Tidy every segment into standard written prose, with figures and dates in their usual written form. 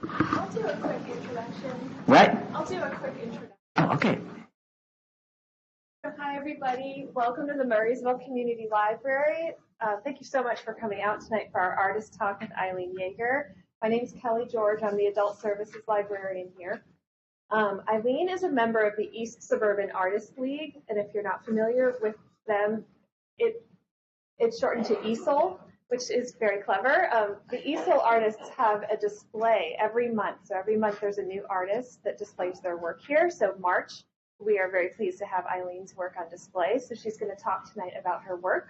I'll do a quick introduction. What? I'll do a quick introduction. Oh, okay. Hi, everybody. Welcome to the Murraysville Community Library. Thank you so much for coming out tonight for our artist talk with Eileen Yeager. My name is Kelly George. I'm the Adult Services Librarian here. Eileen is a member of the East Suburban Artist League, and if you're not familiar with them, it's shortened to ESAL, which is very clever. The ESAL artists have a display every month. So every month there's a new artist that displays their work here. So March, we are very pleased to have Eileen's work on display. So she's going to talk tonight about her work.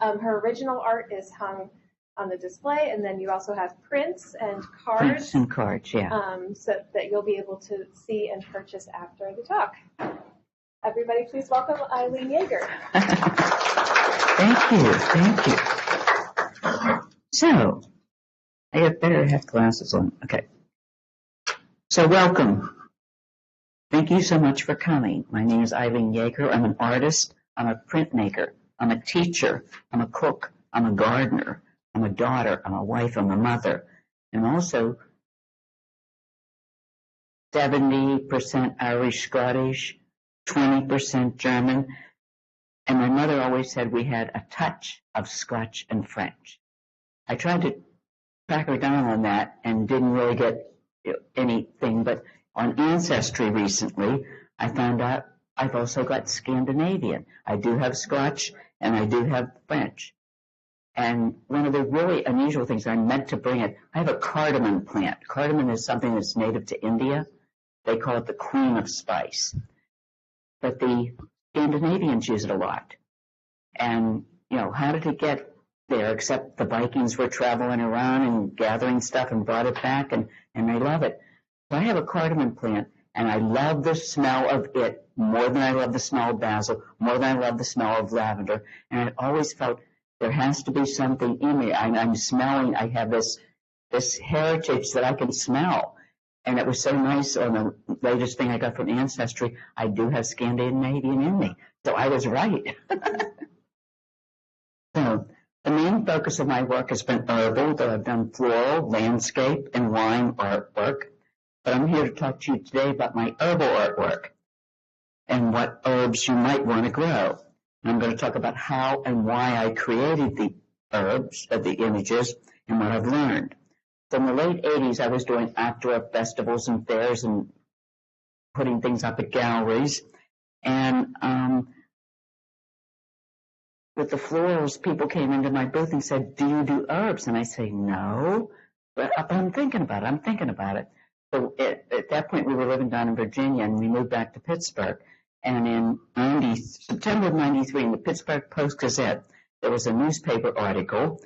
Her original art is hung on the display, and then you also have prints and cards. Prints and cards, yeah. So that you'll be able to see and purchase after the talk. Everybody, please welcome Eileen Yeager. Thank you. So, I better have glasses on. Okay. So, welcome. Thank you so much for coming. My name is Eileen Yeager. I'm an artist. I'm a printmaker. I'm a teacher. I'm a cook. I'm a gardener. I'm a daughter. I'm a wife. I'm a mother. And also 70% Irish, Scottish, 20% German. And my mother always said we had a touch of Scotch and French. I tried to track her down on that and didn't really get anything, but on Ancestry recently, I found out I've also got Scandinavian. I do have Scotch and I do have French. And one of the really unusual things, I meant to bring it, I have a cardamom plant. Cardamom is something that's native to India. They call it the queen of spice. But the Scandinavians use it a lot. And, how did it get there except the Vikings were traveling around and gathering stuff and brought it back, and they love it. So I have a cardamom plant, and I love the smell of it more than I love the smell of basil, more than I love the smell of lavender. And I always felt there has to be something in me. I'm smelling, I have this heritage that I can smell. And it was so nice on the latest thing I got from Ancestry, I do have Scandinavian in me. So I was right. So the main focus of my work has been herbal, though I've done floral, landscape, and wine artwork. But I'm here to talk to you today about my herbal artwork and what herbs you might want to grow. And I'm going to talk about how and why I created the herbs, the images, and what I've learned. So in the late 80s, I was doing outdoor festivals and fairs and putting things up at galleries. And with the florals, people came into my booth and said, "Do you do herbs?" And I say, "No, but I'm thinking about it. So at that point, we were living down in Virginia, and we moved back to Pittsburgh. And in September of 93, in the Pittsburgh Post-Gazette, there was a newspaper article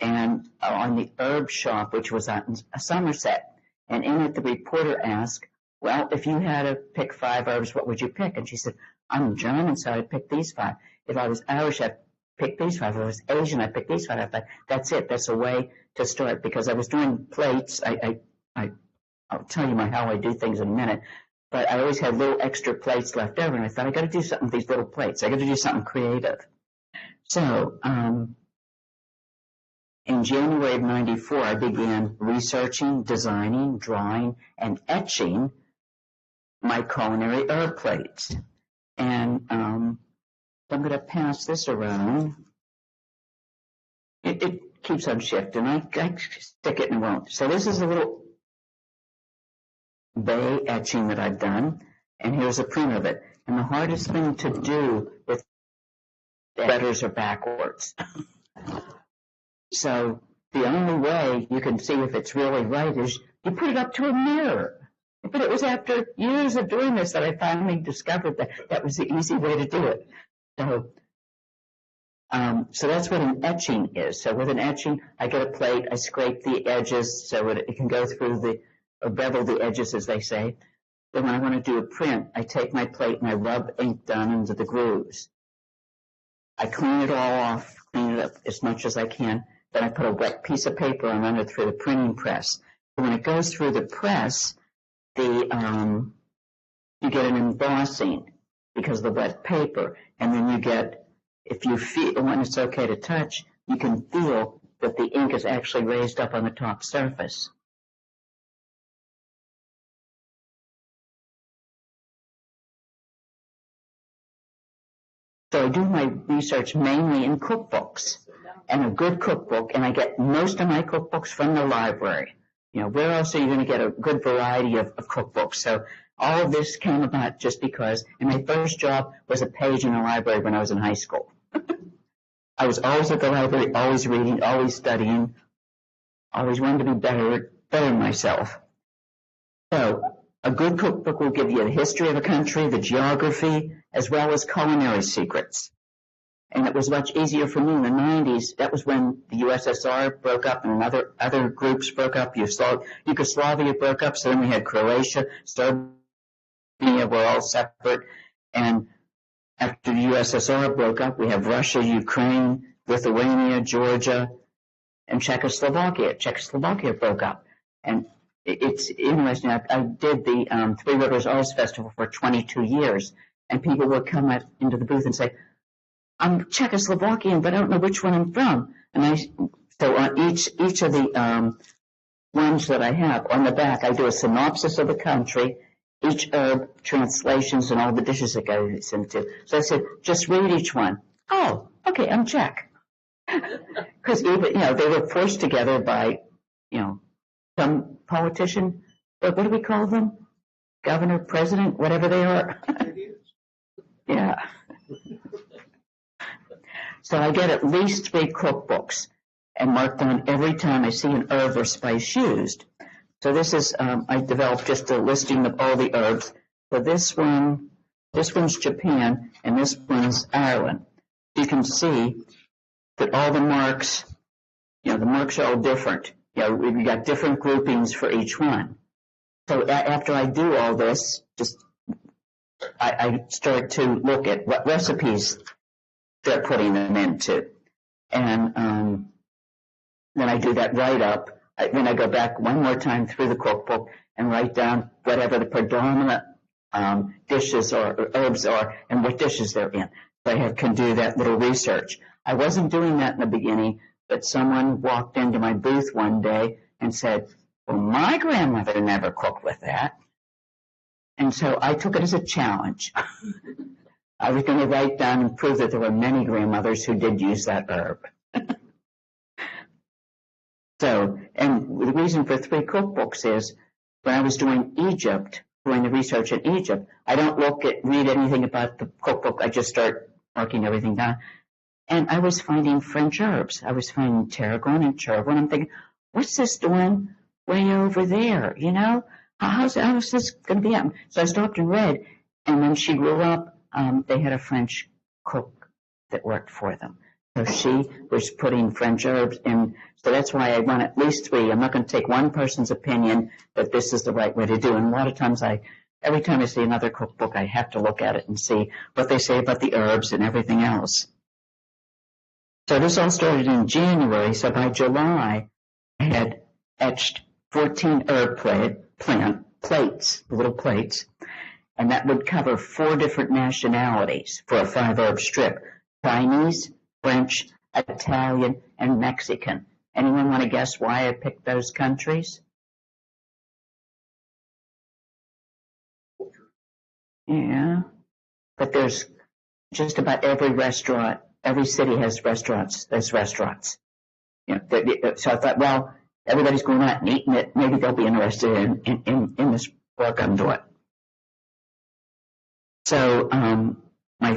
and on the herb shop, which was out in Somerset. And in it, the reporter asked, "Well, if you had to pick 5 herbs, what would you pick?" And she said, "I'm German, so I'd pick these 5. If I was Irish, I'd pick these 5. If I was Asian, I'd pick these 5. I thought, that's it. That's a way to start." Because I was doing plates. I'll tell you how I do things in a minute. But I always had little extra plates left over, and I thought, I got to do something with these little plates. I got to do something creative. So, in January of 94, I began researching, designing, drawing, and etching my culinary herb plates. And I'm going to pass this around. It keeps on shifting. I stick it and won't. So this is a little bay etching that I've done, and here's a print of it. And the hardest thing to do with the letters are backwards. So the only way you can see if it's really right is you put it up to a mirror. But it was after years of doing this that I finally discovered that was the easy way to do it. So that's what an etching is. So with an etching, I get a plate, I scrape the edges so it can go through or bevel the edges, as they say. Then when I want to do a print, I take my plate and I rub ink down into the grooves. I clean it all off, clean it up as much as I can. Then I put a wet piece of paper and run it through the printing press. So when it goes through the press, you get an embossing because of the wet paper. And then you get, if you feel, when it's okay to touch, you can feel that the ink is actually raised up on the top surface. So I do my research mainly in cookbooks, and a good cookbook, and I get most of my cookbooks from the library. You know, where else are you going to get a good variety of cookbooks? So all of this came about just because, and my first job was a page in the library when I was in high school. I was always at the library, always reading, always studying, always wanted to be better than myself. So a good cookbook will give you the history of a country, the geography, as well as culinary secrets. And it was much easier for me in the 90s. That was when the USSR broke up and other groups broke up. Yugoslavia broke up, so then we had Croatia, Serbia were all separate. And after the USSR broke up, we have Russia, Ukraine, Lithuania, Georgia, and Czechoslovakia. Czechoslovakia broke up. And it's interesting. I did the Three Rivers Arts Festival for 22 years, and people would come into the booth and say, I'm Czechoslovakian, but I don't know which one I'm from. And so on each of the ones that I have, on the back, I do a synopsis of the country, each herb, translations, and all the dishes it goes into. So I said, just read each one. Oh, okay, I'm Czech. Because even, they were forced together by, some politician, what do we call them? Governor, president, whatever they are. Yeah. So I get at least 3 cookbooks and mark down every time I see an herb or spice used. So this is, I developed just a listing of all the herbs. So this one's Japan, and this one's Ireland. You can see that all the marks, the marks are all different. We got different groupings for each one. So after I do all this, I start to look at what recipes they're putting them into. And then I do that write-up. Then I go back one more time through the cookbook and write down whatever the predominant dishes or herbs are and what dishes they're in. So I can do that little research. I wasn't doing that in the beginning, but someone walked into my booth one day and said, well, my grandmother never cooked with that. And so I took it as a challenge. I was going to write down and prove that there were many grandmothers who did use that herb. So, and the reason for 3 cookbooks is when I was doing the research in Egypt, I don't read anything about the cookbook. I just start marking everything down. And I was finding French herbs. I was finding tarragon and chervil. I'm thinking, what's this doing way over there? How's this going to be? So I stopped and read. And when she grew up, they had a French cook that worked for them. So she was putting French herbs in. So that's why I want at least 3. I'm not going to take one person's opinion that this is the right way to do. And a lot of times every time I see another cookbook, I have to look at it and see what they say about the herbs and everything else. So this all started in January. So by July, I had etched 14 herb plates, little plates, and that would cover 4 different nationalities for a 5-herb strip: Chinese, French, Italian, and Mexican. Anyone want to guess why I picked those countries? Yeah, but there's just about every restaurant. Every city has restaurants. There's restaurants. So I thought, well, everybody's going out and eating it. Maybe they'll be interested in this work I'm doing. So I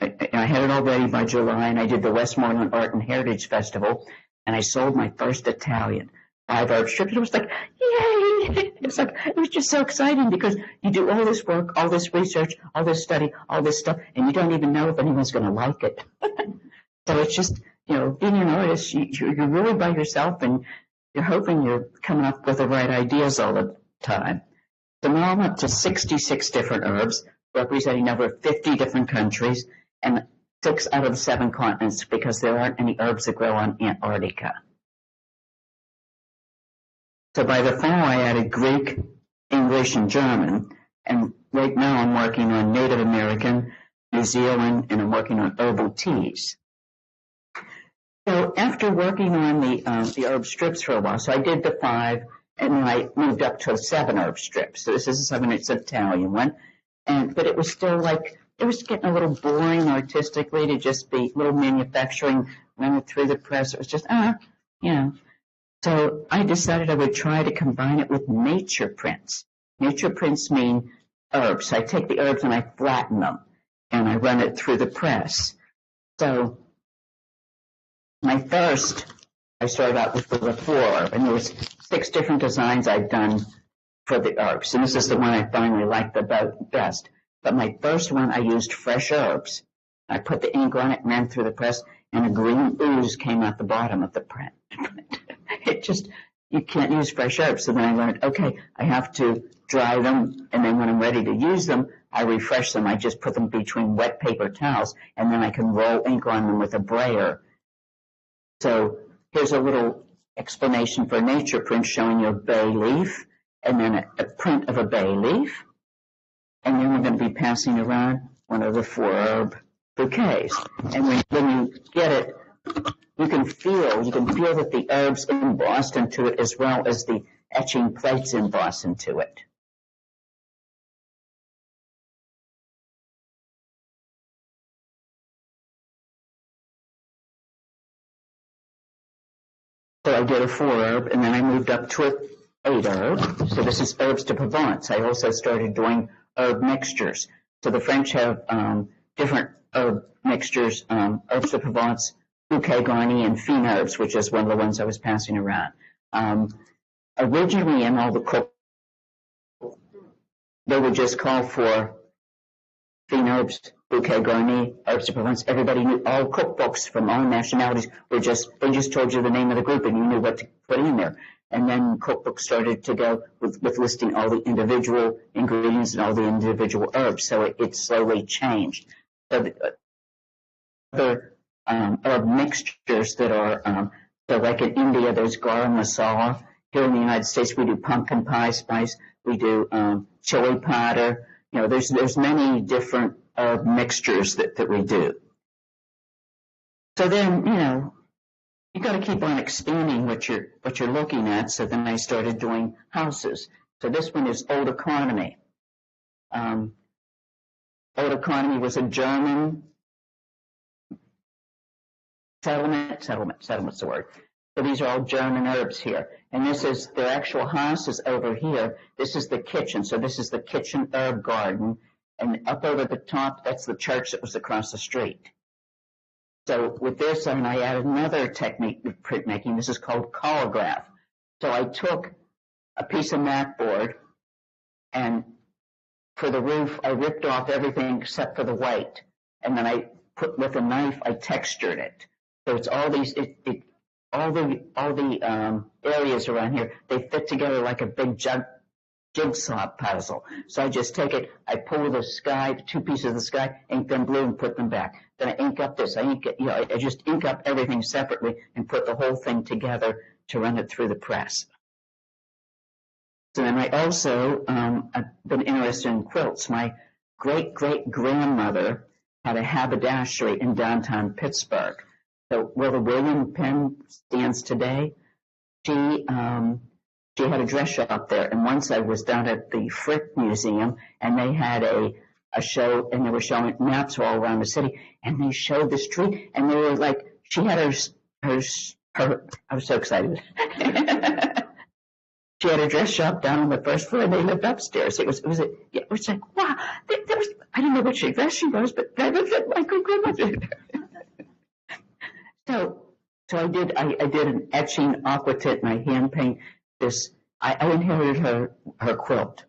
had it all ready by July, and I did the Westmoreland Art and Heritage Festival, and I sold my first Italian 5-herb strip. It was like, yay! It was just so exciting because you do all this work, all this research, all this study, all this stuff, and you don't even know if anyone's going to like it. So it's just, being an artist, you're really by yourself, and you're hoping you're coming up with the right ideas all the time. So now I'm up to 66 different herbs, representing over 50 different countries, and 6 out of 7 continents, because there aren't any herbs that grow on Antarctica. So by the fall, I added Greek, English, and German, and right now I'm working on Native American, New Zealand, and I'm working on herbal teas. So after working on the herb strips for a while, so I did the 5, and then I moved up to 7 herb strips. So this is it's an Italian one, but it was still like it was getting a little boring artistically to just be little manufacturing, run it through the press. It was just, you know. So I decided I would try to combine it with nature prints. Nature prints mean herbs. I take the herbs and I flatten them and I run it through the press. So I started out with the 4-herb, and there was 6 different designs I've done for the herbs, and this is the one I finally liked the best. But my first one, I used fresh herbs. I put the ink on it, ran through the press, and a green ooze came out the bottom of the print. You can't use fresh herbs. So then I learned, okay, I have to dry them, and then when I'm ready to use them, I refresh them. I just put them between wet paper towels, and then I can roll ink on them with a brayer. So here's a little explanation for nature print showing you a bay leaf, and then a print of a bay leaf. And then we're going to be passing around one of the 4-herb bouquets. And when you get it, you can feel that the herbs embossed into it as well as the etching plates embossed into it. So I did a 4-herb, and then I moved up to an 8-herb. So this is herbs de Provence. I also started doing herb mixtures. So the French have different herb mixtures, herbs de Provence, bouquet garni, and fine herbs, which is one of the ones I was passing around. Originally in all the cook, they would just call for fine herbs, bouquet garni, herbs de Provence. Everybody knew, all cookbooks from all nationalities they just told you the name of the group and you knew what to put in there. And then cookbooks started to go with listing all the individual ingredients and all the individual herbs. So it slowly changed. So the other herb mixtures that are, so like in India, there's garam masala. Here in the United States, we do pumpkin pie spice. We do chili powder. You know, there's many different herb mixtures that we do. So then, you know, you got to keep on expanding what you're looking at. So then I started doing houses. So this one is Old Economy. Old Economy was a German settlement's the word. So these are all German herbs here. And this is, their actual house is over here. This is the kitchen. So this is the kitchen herb garden. And up over the top, that's the church that was across the street. So with this, and I added another technique of printmaking. This is called collagraph. So I took a piece of mat board, and for the roof, I ripped off everything except for the white. And then I put, with a knife, I textured it. So it's all these, all the areas around here, they fit together like a big jigsaw puzzle. So I just take it, I pull the sky, 2 pieces of the sky, ink them blue and put them back. Then I ink up this, I just ink up everything separately and put the whole thing together to run it through the press. So then I also, I've been interested in quilts. My great-great-grandmother had a haberdashery in downtown Pittsburgh. So where the William Penn stands today, she had a dress shop there. And once I was down at the Frick Museum, and they had a show, and they were showing maps all around the city, and they showed the street, and they were like, she had her I was so excited. She had a dress shop down on the first floor, and they lived upstairs. It was like, wow, I didn't know which dress she was, but that was my great-grandmother. So I did an etching aquatint, and I hand paint this. I inherited her quilt.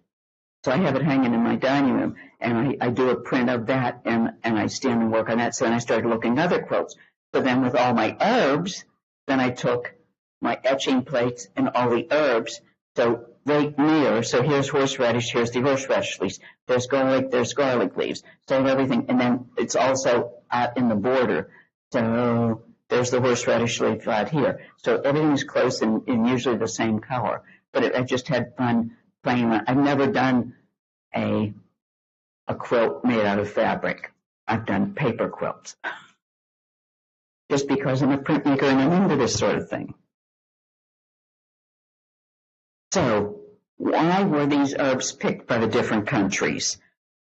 So I have it hanging in my dining room, and I do a print of that, and I stand and work on that. So then I started looking at other quilts. But then with all my herbs, then I took my etching plates and all the herbs. So right near, so here's horseradish, here's the horseradish leaves. There's garlic leaves. So everything, and then it's also out in the border. So there's the horseradish leaf out here. So everything's close and usually the same color. But I just had fun playing around. I've never done a quilt made out of fabric. I've done paper quilts. Just because I'm a printmaker and I'm into this sort of thing. So why were these herbs picked by the different countries?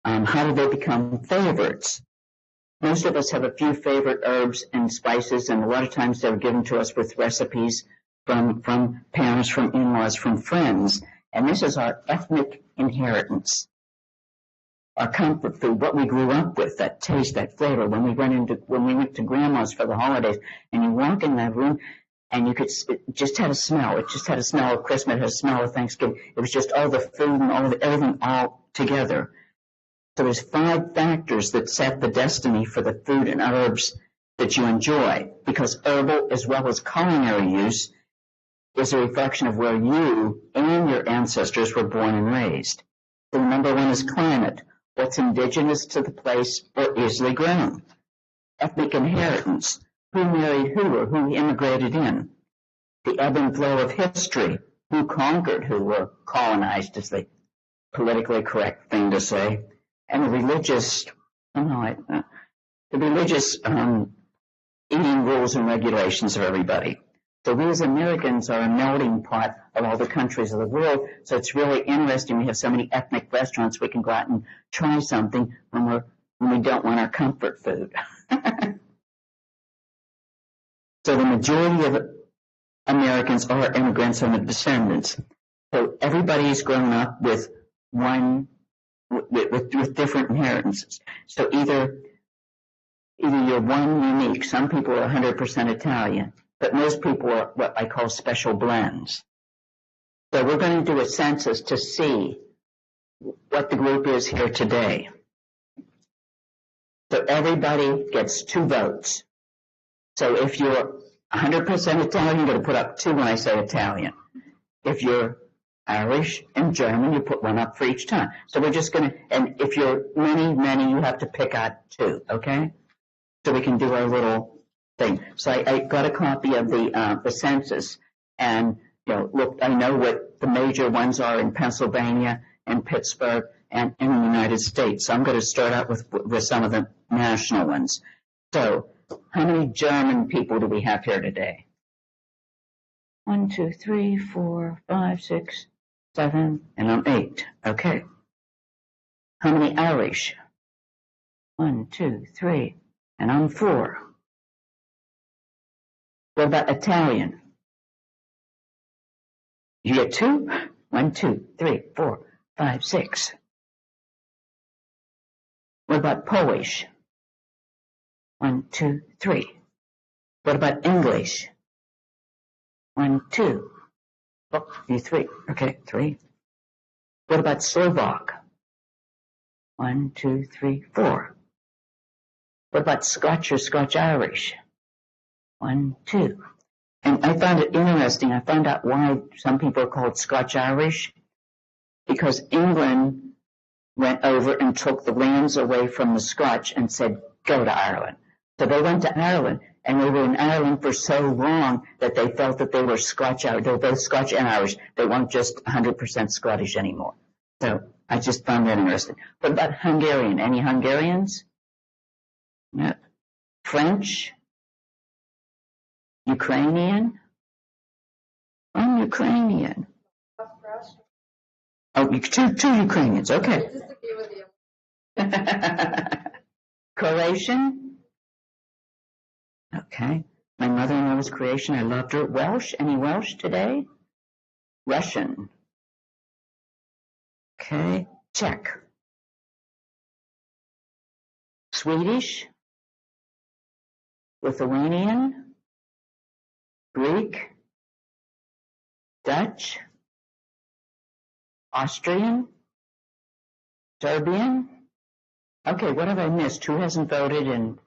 How do they become favorites? Most of us have a few favorite herbs and spices, and a lot of times they're given to us with recipes from parents, from in-laws, from friends. And this is our ethnic inheritance, our comfort food, what we grew up with, that taste, that flavor. When we went to grandma's for the holidays, and you walk in that room, and it just had a smell. It just had a smell of Christmas, it had a smell of Thanksgiving. It was just all the food and everything all together. So there's 5 factors that set the destiny for the food and herbs that you enjoy, because herbal as well as culinary use is a reflection of where you and your ancestors were born and raised. The number 1 is climate, what's indigenous to the place or easily grown. Ethnic inheritance, who married who or who immigrated in. The ebb and flow of history, who conquered who or colonized is the politically correct thing to say. And the religious eating rules and regulations of everybody. So we as Americans are a melting pot of all the countries of the world. So it's really interesting. We have so many ethnic restaurants. We can go out and try something when we don't want our comfort food. So the majority of Americans are immigrants and the descendants. So everybody's grown up with different inheritances. So either you're one unique. Some people are 100% Italian, but most people are what I call special blends. So we're going to do a census to see what the group is here today. So everybody gets 2 votes. So if you're 100% Italian, you're going to put up 2 when I say Italian. If you're Irish and German, you put 1 up for each time. So we're just going to, and if you're many, you have to pick out 2, okay? So we can do our little thing. So I got a copy of the census, and look, I know what the major ones are in Pennsylvania and Pittsburgh and in the United States. So I'm going to start out with some of the national ones. So how many German people do we have here today? 1, 2, 3, 4, 5, 6, 7, and I'm 8. Okay. How many Irish? 1, 2, 3, and I'm 4. What about Italian? You get 2? 1, 2, 3, 4, 5, 6. What about Polish? 1, 2, 3. What about English? 1, 2. Oh, you 3. Okay, 3. What about Slovak? 1, 2, 3, 4. What about Scotch or Scotch-Irish? 1, 2. And I found it interesting. I found out why some people are called Scotch-Irish. Because England went over and took the lands away from the Scotch and said, go to Ireland. So they went to Ireland, and they were in Ireland for so long that they felt that they were Scotch-Irish. They were both Scotch and Irish. They weren't just 100% Scottish anymore. So I just found that interesting. What about Hungarian? Any Hungarians? No. French? Ukrainian? I'm Ukrainian. Oh, two Ukrainians. Okay. Croatian? Okay. My mother-in-law was Croatian. I loved her. Welsh? Any Welsh today? Russian. Okay. Czech. Swedish? Lithuanian? Greek? Dutch? Austrian? Serbian? Okay, what have I missed? Who hasn't voted and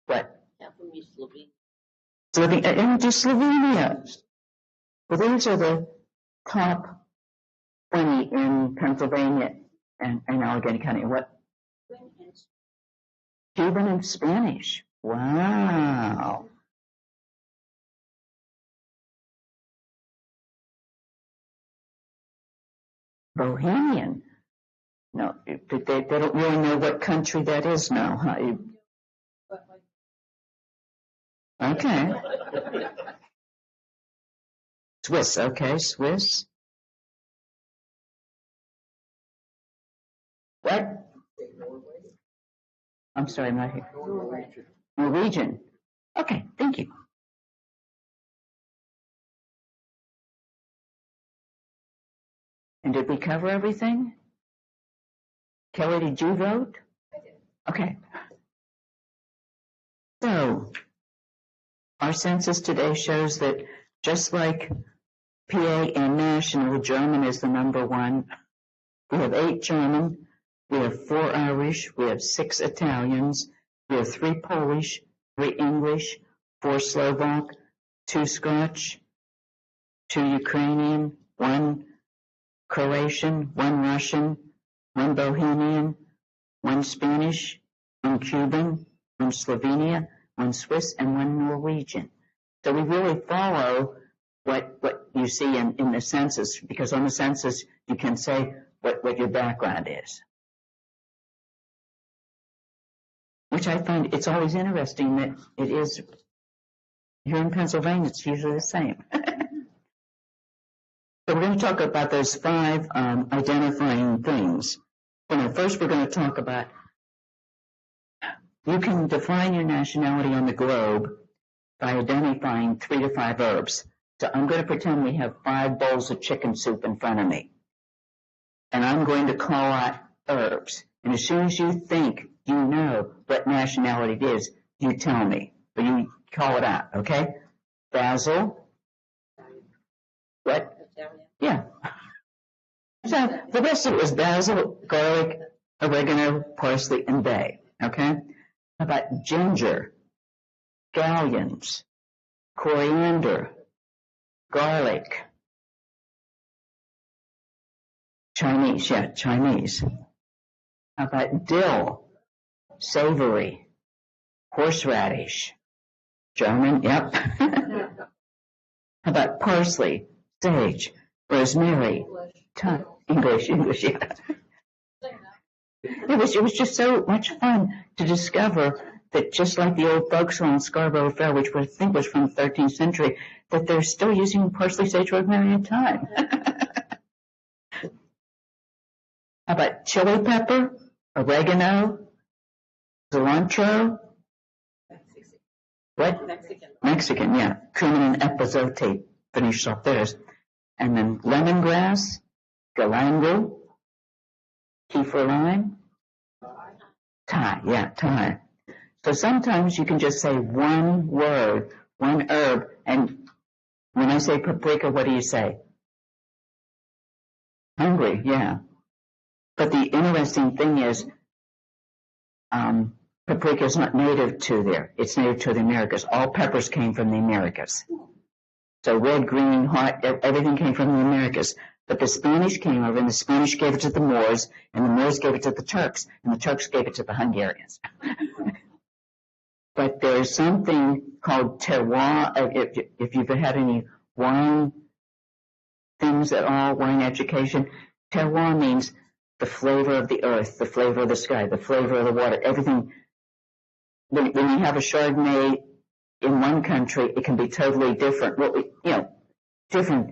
what? Slovenia. Just Slovenia. Well, these are the top 20 in Pennsylvania and Allegheny County. What? Cuban and Spanish. Wow. Bohemian. No, they don't really know what country that is now, huh? Okay. Swiss, okay, Swiss. What? I'm sorry, I'm not here. Norwegian. Okay, thank you. And did we cover everything? Kelly, did you vote? I did. Okay. So, our census today shows that just like PA and national, German is the number one. We have 8 German, we have 4 Irish, we have 6 Italians, we have 3 Polish, 3 English, 4 Slovak, 2 Scotch, 2 Ukrainian, 1 Croatian, 1 Russian, 1 Bohemian, 1 Spanish, 1 Cuban, 1 Slovenia, 1 Swiss, and 1 Norwegian. So we really follow what you see in the census, because on the census you can say what your background is. Which I find it's always interesting that it is, here in Pennsylvania, it's usually the same. So we're going to talk about those 5 identifying things. First we're going to talk about, you can define your nationality on the globe by identifying 3 to 5 herbs. So I'm going to pretend we have 5 bowls of chicken soup in front of me. And I'm going to call out herbs. And as soon as you think you know what nationality it is, you tell me. Or you call it out, okay? Basil. What? Yeah. So the rest of it was basil, garlic, oregano, parsley, and bay, okay? How about ginger, scallions, coriander, garlic, Chinese. How about dill, savory, horseradish, German, yep. How about parsley, sage, rosemary, thyme, English, yeah. It was just so much fun to discover that, just like the old folk song Scarborough Fair, which I think was from the 13th century, that they're still using parsley, sage, rosemary, and thyme. How about chili pepper, oregano, cilantro? What? Mexican, yeah. Cumin and epazote finished off theirs. And then lemongrass, galangal, kefir lime, thyme. So sometimes you can just say one word, one herb, and when I say paprika, what do you say? Hungry, yeah. But the interesting thing is, paprika is not native to there. It's native to the Americas. All peppers came from the Americas. So red, green, hot, everything came from the Americas. But the Spanish came over, and the Spanish gave it to the Moors, and the Moors gave it to the Turks, and the Turks gave it to the Hungarians. But there's something called terroir. If you've had any wine things at all, wine education, terroir means the flavor of the earth, the flavor of the sky, the flavor of the water, everything. When you have a Chardonnay in one country, it can be totally different. Different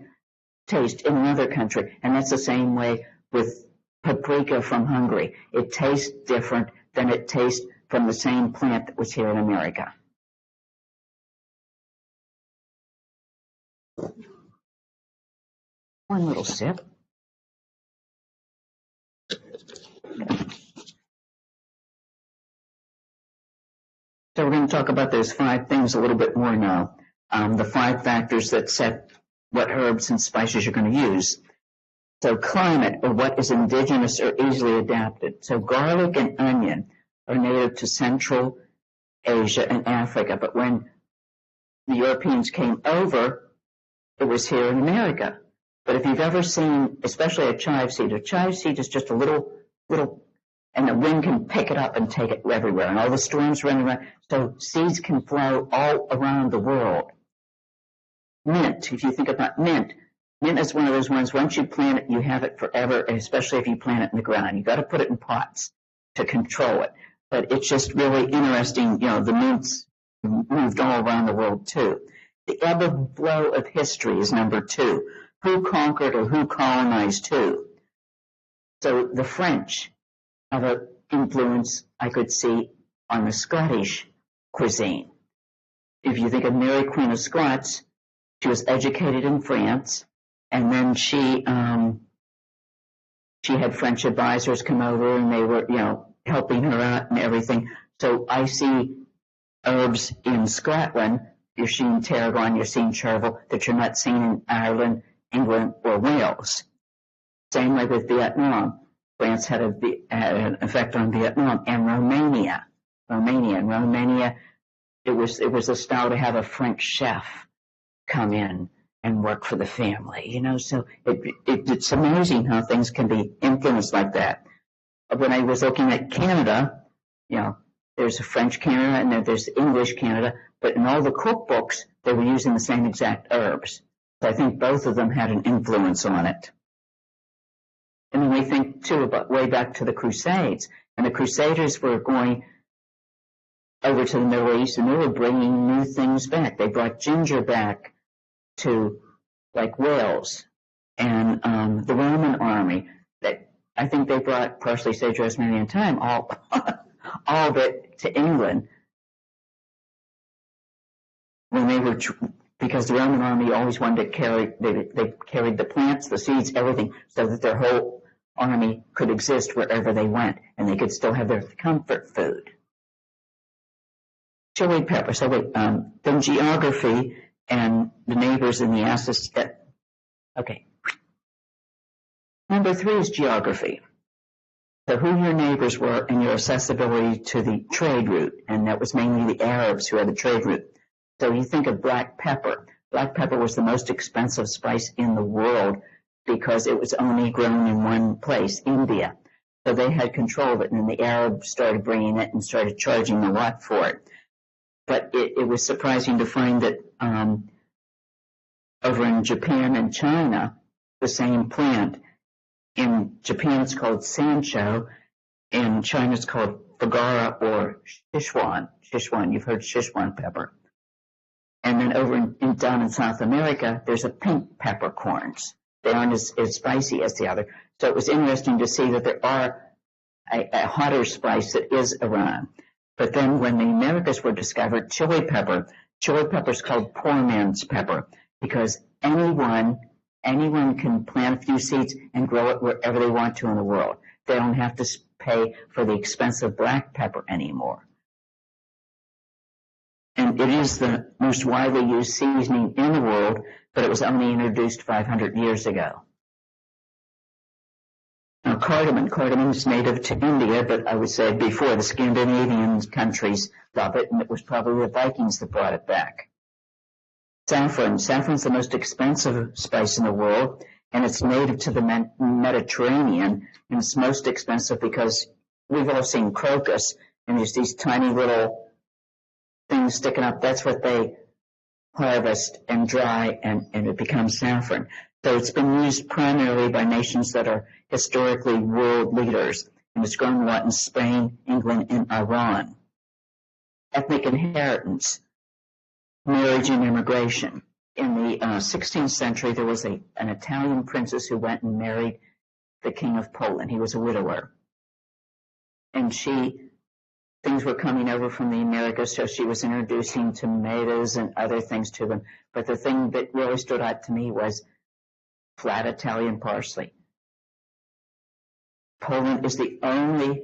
taste in another country, and that's the same way with paprika from Hungary. It tastes different than it tastes from the same plant that was here in America. One little sip. So we're going to talk about those 5 things a little bit more now. The 5 factors that set what herbs and spices you're going to use. So climate, or what is indigenous or easily adapted. So garlic and onion are native to Central Asia and Africa, but when the Europeans came over, it was here in America. But if you've ever seen, especially a chive seed is just a little, and the wind can pick it up and take it everywhere, and all the storms running around. So seeds can flow all around the world. Mint, if you think about mint is one of those ones, once you plant it, you have it forever, especially if you plant it in the ground. You've got to put it in pots to control it. But it's just really interesting, the mints moved all around the world too. The ebb and flow of history is number 2. Who conquered or who colonized who? So the French have an influence I could see on the Scottish cuisine. If you think of Mary, Queen of Scots, she was educated in France, and then she had French advisors come over, and they were, helping her out and everything. So I see herbs in Scotland. You're seeing tarragon, you're seeing chervil that you're not seeing in Ireland, England, or Wales. Same way with Vietnam. France had an effect on Vietnam, and Romania. In Romania, it was a style to have a French chef come in and work for the family. So it's amazing how things can be influenced like that. When I was looking at Canada, there's a French Canada and then there's English Canada, but in all the cookbooks, they were using the same exact herbs. So I think both of them had an influence on it. And then we think, too, about way back to the Crusades. And the Crusaders were going over to the Middle East, and they were bringing new things back. They brought ginger back to, like, Wales. And the Roman army, I think they brought parsley, sage, rosemary, and thyme, all of it to England. When they were, because the Roman army always wanted to carry, they carried the plants, the seeds, everything, so that their whole army could exist wherever they went, and they could still have their comfort food. Chili pepper. So then geography and the neighbors in the axis. Okay. Number 3 is geography. So who your neighbors were and your accessibility to the trade route, and that was mainly the Arabs who had the trade route. So you think of black pepper. Black pepper was the most expensive spice in the world because it was only grown in one place, India. So they had control of it, and then the Arabs started bringing it and started charging a lot for it. But it was surprising to find that over in Japan and China, the same plant. In Japan, it's called Sancho. In China, it's called Fagara or Sichuan. Sichuan, you've heard Sichuan pepper. And then over down in South America, there's a pink peppercorns. They aren't as spicy as the other. So it was interesting to see that there are a hotter spice that is Iran. But then when the Americas were discovered, chili pepper is called poor man's pepper because anyone can plant a few seeds and grow it wherever they want to in the world. They don't have to pay for the expensive black pepper anymore. And it is the most widely used seasoning in the world, but it was only introduced 500 years ago. Now, cardamom is native to India, but I would say before the Scandinavian countries love it, and it was probably the Vikings that brought it back. Saffron's the most expensive spice in the world, and it's native to the Mediterranean, and it's most expensive because we've all seen crocus, and there's these tiny little things sticking up. That's what they harvest and dry, and it becomes saffron. So it's been used primarily by nations that are historically world leaders, and it's grown a lot in Spain, England, and Iran. Ethnic inheritance, marriage and immigration. In the 16th century, there was an Italian princess who went and married the king of Poland. He was a widower. And things were coming over from the Americas, so she was introducing tomatoes and other things to them. But the thing that really stood out to me was flat Italian parsley. Poland is the only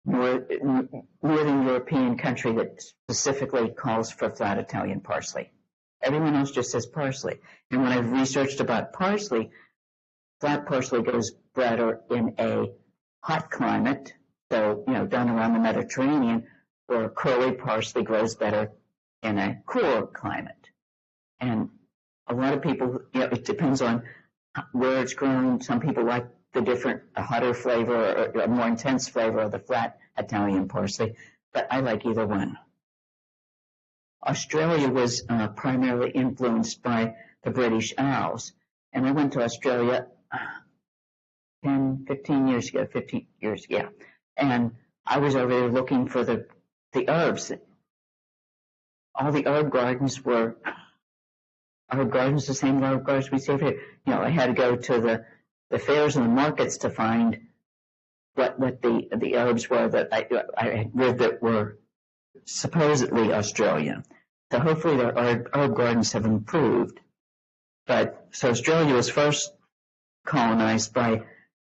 Northern European country that specifically calls for flat Italian parsley. Everyone else just says parsley. And when I've researched about parsley, flat parsley goes better in a hot climate, so, down around the Mediterranean, or curly parsley grows better in a cooler climate. And a lot of people, it depends on where it's grown. Some people like a hotter flavor or a more intense flavor of the flat Italian parsley, but I like either one. Australia was primarily influenced by the British Isles, and I went to Australia 15 years ago, and I was over there looking for the herbs. All the herb gardens were herb gardens, the same herb gardens we see here. I had to go to the fairs and the markets to find what the herbs were that I had read that were supposedly Australia. So hopefully their herb gardens have improved. But so Australia was first colonized by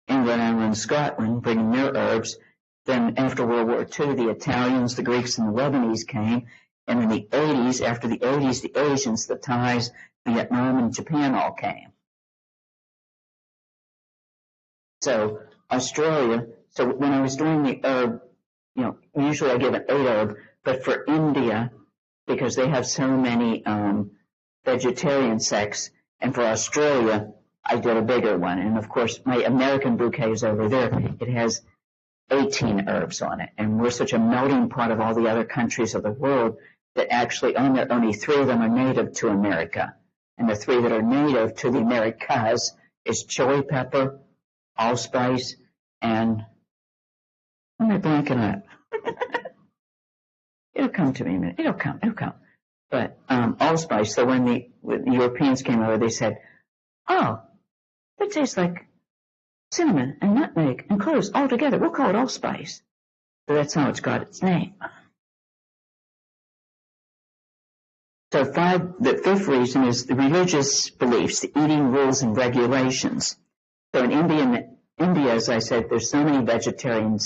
England, Ireland, and Scotland, bringing their herbs. Then after World War II, the Italians, the Greeks, and the Lebanese came. And in the 80s, after the 80s, the Asians, the Thais, Vietnam, and Japan all came. So Australia, so when I was doing the herb, usually I give an 8 herb, but for India, because they have so many vegetarian sects, and for Australia, I did a bigger one. And of course, my American bouquet is over there. It has 18 herbs on it. And we're such a melting pot of all the other countries of the world that actually only 3 of them are native to America. And the 3 that are native to the Americas is chili pepper, allspice, and what am I blanking on? It'll come to me in a minute. It'll come. But allspice, so when the Europeans came over, they said, oh, that tastes like cinnamon and nutmeg and cloves all together. We'll call it allspice. So that's how it's got its name. So the 5th reason is the religious beliefs, the eating rules and regulations. So in India, as I said, there's so many vegetarian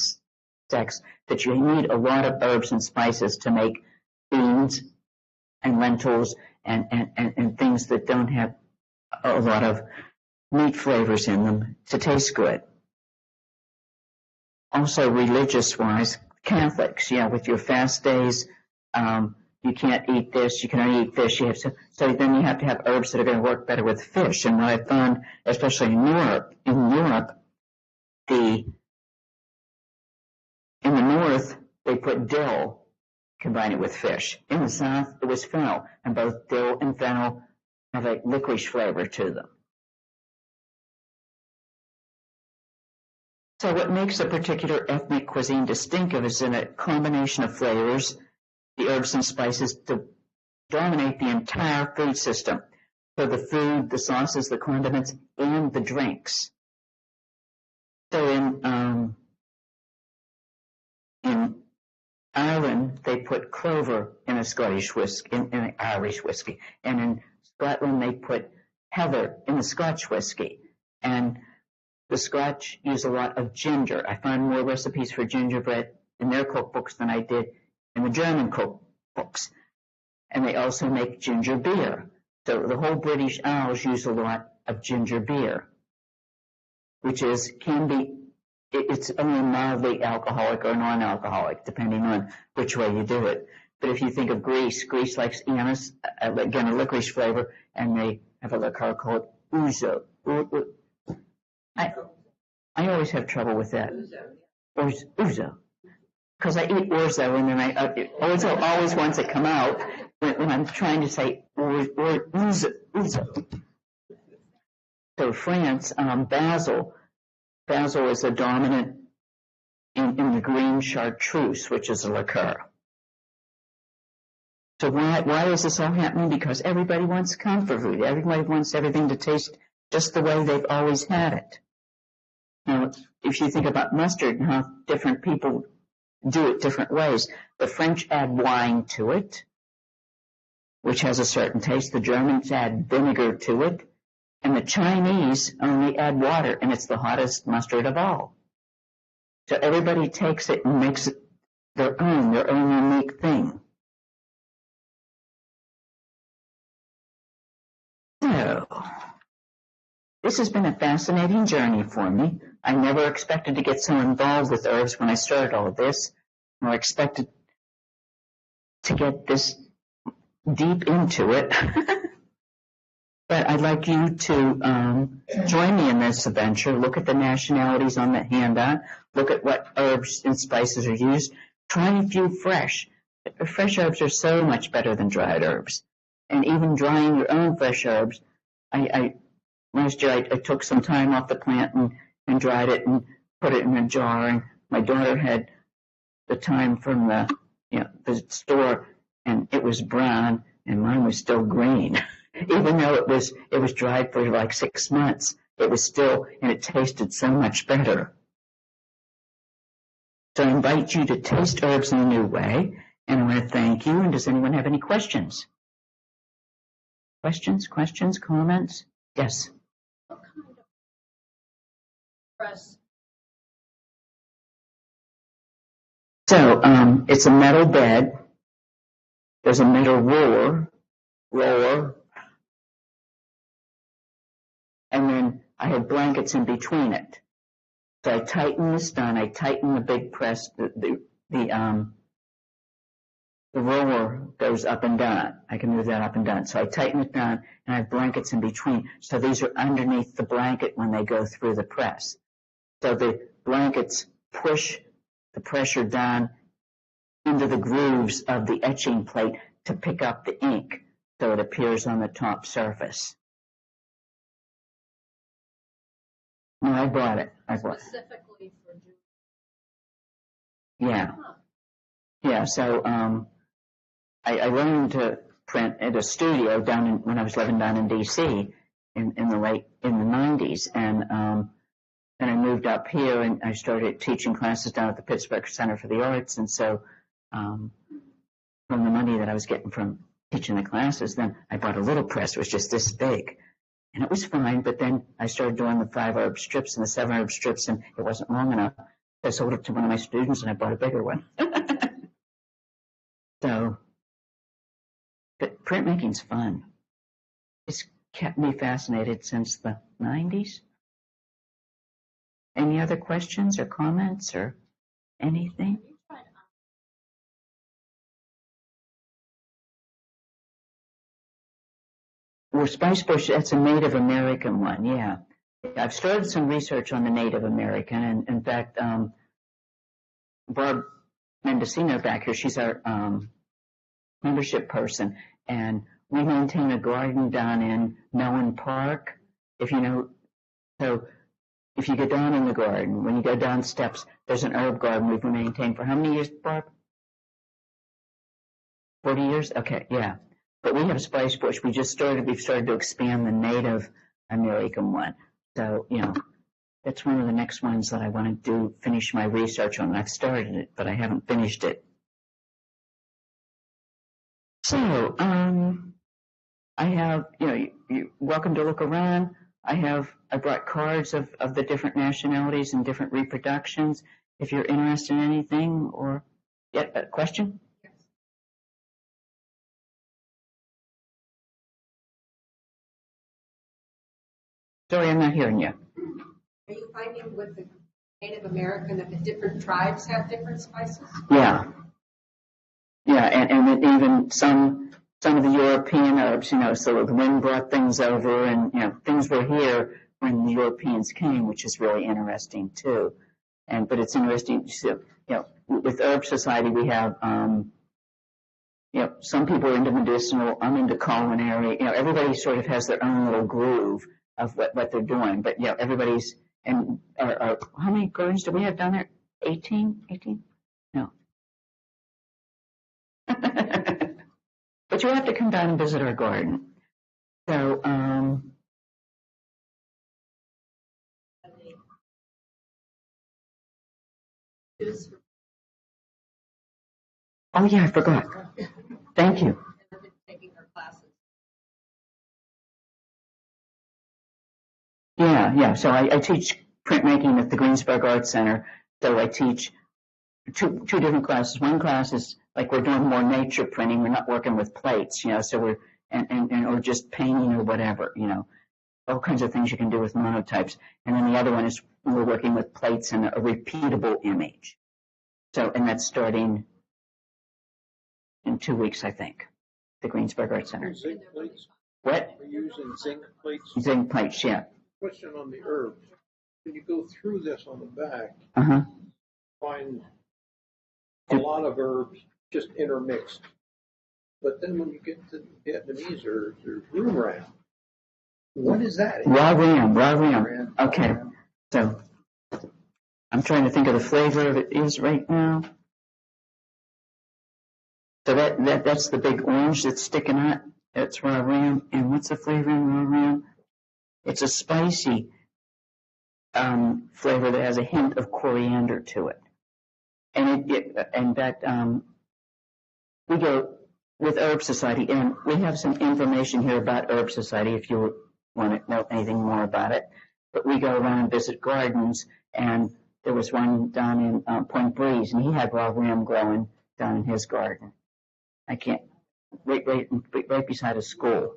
sects that you need a lot of herbs and spices to make beans and lentils and things that don't have a lot of meat flavors in them to taste good. Also, religious-wise, Catholics, with your fast days, you can't eat this, you can only eat fish. So then you have to have herbs that are going to work better with fish. And what I found, especially in Europe, in the north, they put dill, combine it with fish. In the south, it was fennel, and both dill and fennel have a licorice flavor to them. So what makes a particular ethnic cuisine distinctive is in a combination of flavors, the herbs and spices to dominate the entire food system. So the food, the sauces, the condiments, and the drinks. So in Ireland, they put clover in a Scottish whiskey, in an Irish whiskey. And in Scotland, they put heather in the Scotch whiskey. And the Scotch use a lot of ginger. I found more recipes for gingerbread in their cookbooks than I did in the German cookbooks. And they also make ginger beer. So the whole British Isles use a lot of ginger beer, which it's only mildly alcoholic or non-alcoholic, depending on which way you do it. But if you think of Greece likes anise, again, a licorice flavor, and they have a liqueur called ouzo. I always have trouble with that. Ouzo. Because I eat orzo, and then orzo always wants to come out when I'm trying to say ouzo. So France, basil. Basil is a dominant in the green chartreuse, which is a liqueur. So why is this all happening? Because everybody wants comfort food. Everybody wants everything to taste just the way they've always had it. Now, if you think about mustard and how different people do it different ways, the French add wine to it, which has a certain taste. The Germans add vinegar to it. And the Chinese only add water, and it's the hottest mustard of all. So everybody takes it and makes it their own unique thing. So, this has been a fascinating journey for me. I never expected to get so involved with herbs when I started all of this, nor expected to get this deep into it. But I'd like you to join me in this adventure. Look at the nationalities on the handout. Look at what herbs and spices are used. Try a few fresh. Fresh herbs are so much better than dried herbs. And even drying your own fresh herbs. Last year I took some time off the plant and dried it and put it in a jar. And my daughter had the thyme from the store, and it was brown, and mine was still green. Even though it was dried for like 6 months, it was still, and it tasted so much better. So I invite you to taste herbs in a new way And I want to thank you. And does anyone have any questions? Questions, comments? Yes. What kind of press? So it's a metal bed. There's a metal roller, and then I had blankets in between it. So I tighten this down. I tighten the big press. The roller goes up and down. I can move that up and down. So I tighten it down, and I have blankets in between. So these are underneath the blanket when they go through the press. So the blankets push the pressure down into the grooves of the etching plate to pick up the ink so it appears on the top surface. No, I bought it. Specifically for June. Yeah. Yeah, so I learned to print at a studio when I was living down in D.C. in the 90s, and then I moved up here and I started teaching classes down at the Pittsburgh Center for the Arts, and so from the money that I was getting from teaching the classes, then I bought a little press. It was just this big, and it was fine, but then I started doing the 5-herb strips and the 7-herb strips, and it wasn't long enough. I sold it to one of my students, and I bought a bigger one. So, but printmaking's fun. It's kept me fascinated since the 90s. Any other questions or comments or anything? Well, Spice Bush, that's a Native American one, yeah. I've started some research on the Native American, and in fact, Barb Mendocino back here, she's our membership person, and we maintain a garden down in Mellon Park, if you know. So if you go down in the garden, when you go down steps, there's an herb garden we've maintained for how many years, Barb? 40 years? Okay, yeah. But we have Spice Bush. We've started to expand the Native American one. So, you know, that's one of the next ones that I want to finish my research on. I've started it, but I haven't finished it. So, I have, you know, you're welcome to look around. I brought cards of the different nationalities and different reproductions. If you're interested in anything, or, yeah, a question? Sorry, I'm not hearing you. Are you finding with the Native American that the different tribes have different spices? Yeah. Yeah, and even some of the European herbs, you know, so the wind brought things over, and, you know, things were here when the Europeans came, which is really interesting too. But it's interesting, you know, with Herb Society we have, you know, some people are into medicinal, I'm into culinary, you know, everybody sort of has their own little groove of what they're doing, but, you know, everybody's, and how many gardens do we have down there? 18? No. But you'll have to come down and visit our garden. So, oh yeah, I forgot. Thank you. Taking her classes. Yeah. So I teach printmaking at the Greensburg Arts Center. So I teach two different classes. One class is like we're doing more nature printing. We're not working with plates, you know. So we're or just painting or whatever, you know, all kinds of things you can do with monotypes. And then the other one is we're working with plates and a repeatable image. So, and that's starting in 2 weeks, I think. The Greensburg Arts Center. Zinc plates? What? Are you using zinc plates? Zinc plates, yeah. Question on the herbs. When you go through this on the back, find a lot of herbs just intermixed. But then when you get to Vietnamese herbs, there's room ram. What is that? Raw ram. Okay. So I'm trying to think of the flavor of it is right now. So that's the big orange that's sticking out. That's raw ram. And what's the flavor in raw ram? It's a spicy flavor that has a hint of coriander to it. And we go with Herb Society, and we have some information here about Herb Society if you want to know anything more about it. But we go around and visit gardens, and there was one down in Point Breeze, and he had raw ram growing down in his garden. Right beside a school.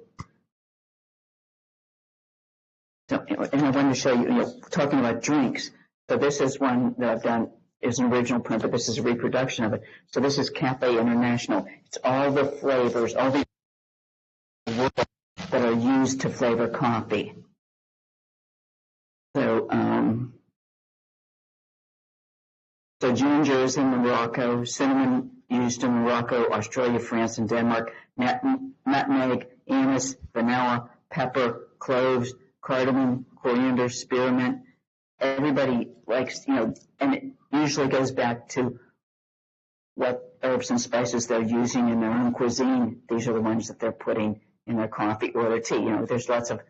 So, and I wanted to show you, talking about drinks. So this is one that I've done, is an original print, but this is a reproduction of it. So this is Cafe International. It's all the flavors, all the that are used to flavor coffee. So ginger is in Morocco, cinnamon used in Morocco, Australia, France, and Denmark, nutmeg, anise, vanilla, pepper, cloves, cardamom, coriander, spearmint. Everybody likes, and it usually goes back to what herbs and spices they're using in their own cuisine. These are the ones that they're putting in their coffee or their tea. There's lots of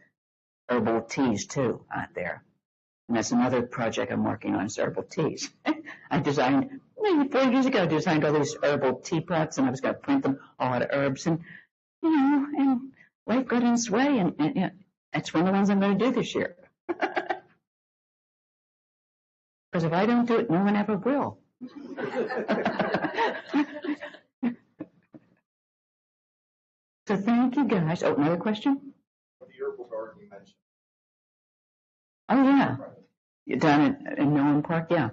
herbal teas too out there. And that's another project I'm working on, is herbal teas. I designed, maybe 4 years ago, I designed all these herbal teapots, and I was going to print them all out of herbs. And, and life got in its way, and that's one of the ones I'm going to do this year. Because if I don't do it, no one ever will. So thank you, guys. Oh, another question? The herbal garden you mentioned. Oh, yeah. Down in Mellon Park, yeah.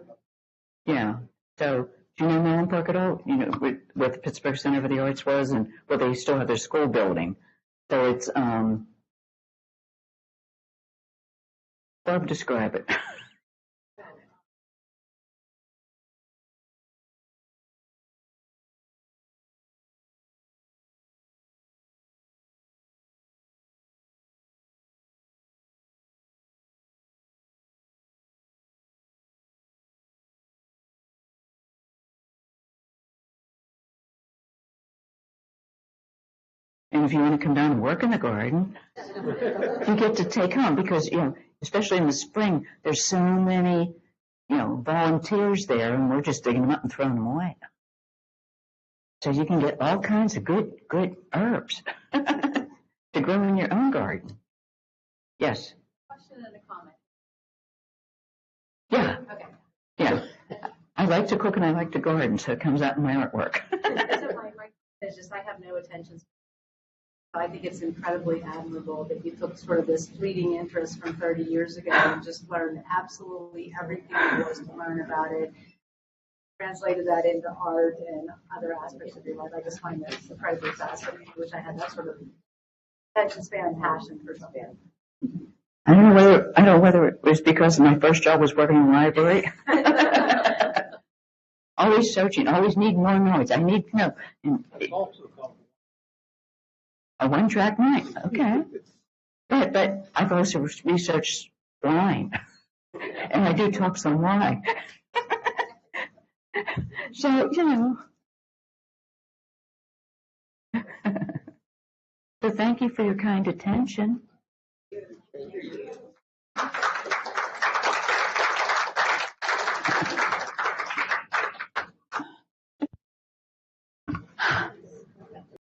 Yeah. So, do you know Mellon Park at all? Where the Pittsburgh Center for the Arts was, and where they still have their school building. So it's, Barb, describe it. And if you want to come down and work in the garden, you get to take home, because, especially in the spring, there's so many, volunteers there, and we're just digging them up and throwing them away. So you can get all kinds of good herbs to grow in your own garden. Yes? Question and a comment. Yeah. Okay. Yeah. I like to cook and I like to garden, so it comes out in my artwork. It's just I have no attention. I think it's incredibly admirable that you took sort of this fleeting interest from 30 years ago and just learned absolutely everything there was to learn about it, translated that into art and other aspects of your life. I just find that incredibly fascinating. I wish I had that sort of attention span and passion for something. I don't know whether it was because my first job was working in the library. Always searching, always need more noise. I need to know. A one-track mind, okay. But I've also researched wine, and I do talk some wine. So, So thank you for your kind attention.